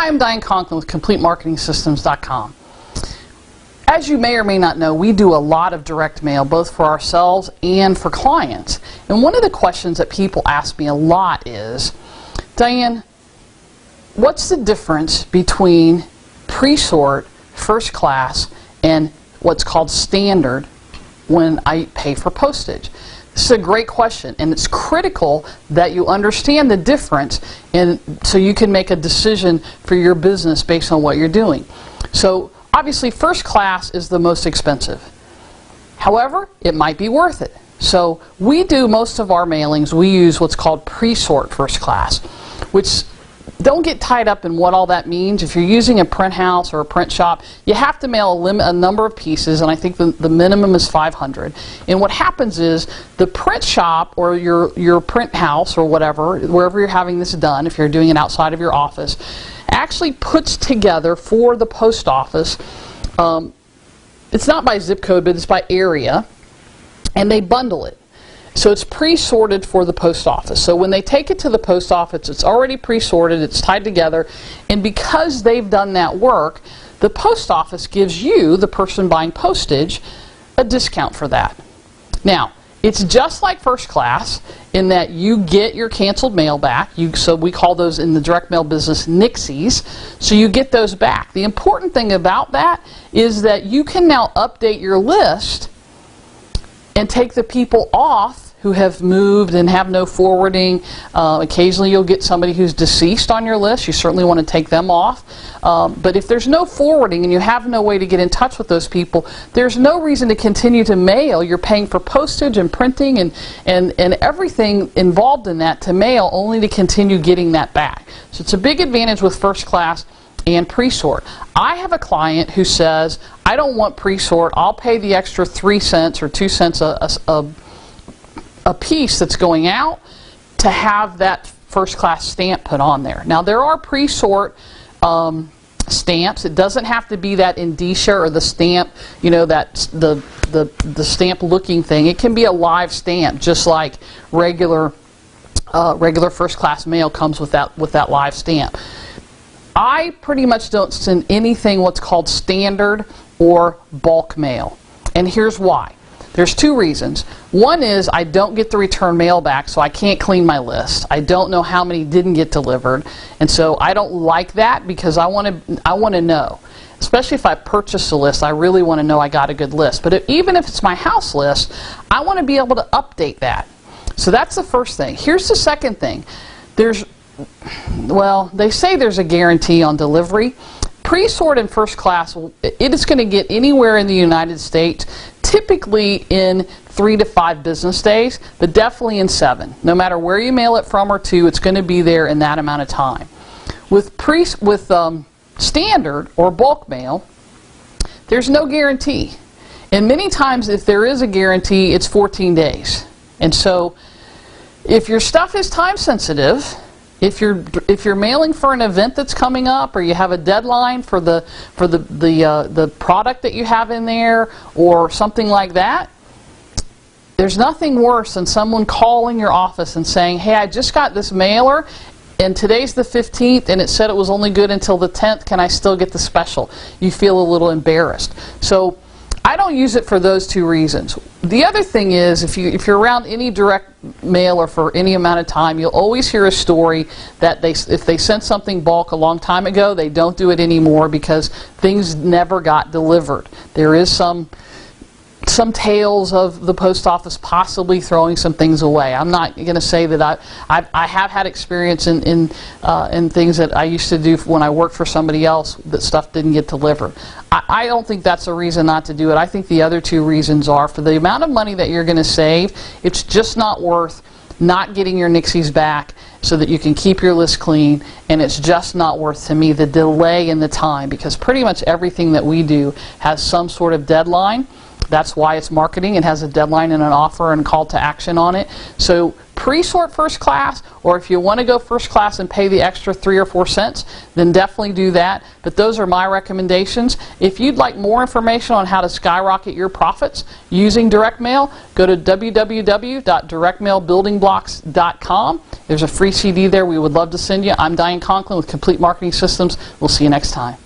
Hi, I'm Diane Conklin with CompleteMarketingSystems.com. As you may or may not know, we do a lot of direct mail, both for ourselves and for clients. And one of the questions that people ask me a lot is, Diane, what's the difference between Presort, first class, and what's called standard when I pay for postage? This is a great question, and it's critical that you understand the difference so you can make a decision for your business based on what you're doing. So obviously first class is the most expensive. However, it might be worth it. So we do most of our mailings, we use what's called Presort first class, which don't get tied up in what all that means. If you're using a print house or a print shop, you have to mail a number of pieces, and I think the minimum is 500. And what happens is the print shop or your print house or whatever, wherever you're having this done, if you're doing it outside of your office, actually puts together for the post office, it's not by zip code, but it's by area, and they bundle it. So it's pre-sorted for the post office. So when they take it to the post office, it's already pre-sorted, it's tied together, and because they've done that work, the post office gives you, the person buying postage, a discount for that. Now, it's just like first class in that you get your canceled mail back. So we call those in the direct mail business nixies. So you get those back. The important thing about that is that you can now update your list and take the people off who have moved and have no forwarding. Occasionally you'll get somebody who's deceased on your list. You certainly want to take them off. But if there's no forwarding and you have no way to get in touch with those people, there's no reason to continue to mail. You're paying for postage and printing and everything involved in that to mail, only to continue getting that back. So it's a big advantage with first class and Presort. I have a client who says, I don't want Presort, I'll pay the extra 3 cents or 2 cents a piece that's going out to have that first class stamp put on there. Now there are Presort stamps. It doesn't have to be that indicia or the stamp, you know, that the stamp looking thing. It can be a live stamp, just like regular first class mail comes with that live stamp. I pretty much don't send anything what's called standard or bulk mail. And here's why. There's 2 reasons. One is I don't get the return mail back, so I can't clean my list. I don't know how many didn't get delivered. And so I don't like that because I want to know. Especially if I purchase a list, I really want to know I got a good list. But even if it's my house list, I want to be able to update that. So that's the first thing. Here's the second thing. Well, they say there's a guarantee on delivery. Presort and first class, it is going to get anywhere in the United States, typically in 3 to 5 business days, but definitely in 7. No matter where you mail it from or to, it's going to be there in that amount of time. With standard or bulk mail, there's no guarantee. And many times if there is a guarantee, it's 14 days. And so if your stuff is time sensitive, if you're mailing for an event that's coming up, or you have a deadline for the product that you have in there, or something like that, there's nothing worse than someone calling your office and saying, hey, I just got this mailer and today's the 15th and it said it was only good until the 10th, can I still get the special? You feel a little embarrassed. So I don't use it for those 2 reasons. The other thing is, if you're around any direct mail or for any amount of time, you'll always hear a story that if they sent something bulk a long time ago, they don't do it anymore because things never got delivered. There is some tales of the post office possibly throwing some things away. I'm not going to say that I have had experience in things that I used to do when I worked for somebody else that stuff didn't get delivered. I don't think that's a reason not to do it. I think the other 2 reasons are, for the amount of money that you're going to save, it's just not worth not getting your nixies back so that you can keep your list clean, and it's just not worth, to me, the delay in the time, because pretty much everything that we do has some sort of deadline. That's why it's marketing. It has a deadline and an offer and call to action on it. So pre-sort first class, or if you want to go first class and pay the extra 3 or 4 cents, then definitely do that. But those are my recommendations. If you'd like more information on how to skyrocket your profits using direct mail, go to www.directmailbuildingblocks.com. There's a free CD there we would love to send you. I'm Diane Conklin with Complete Marketing Systems. We'll see you next time.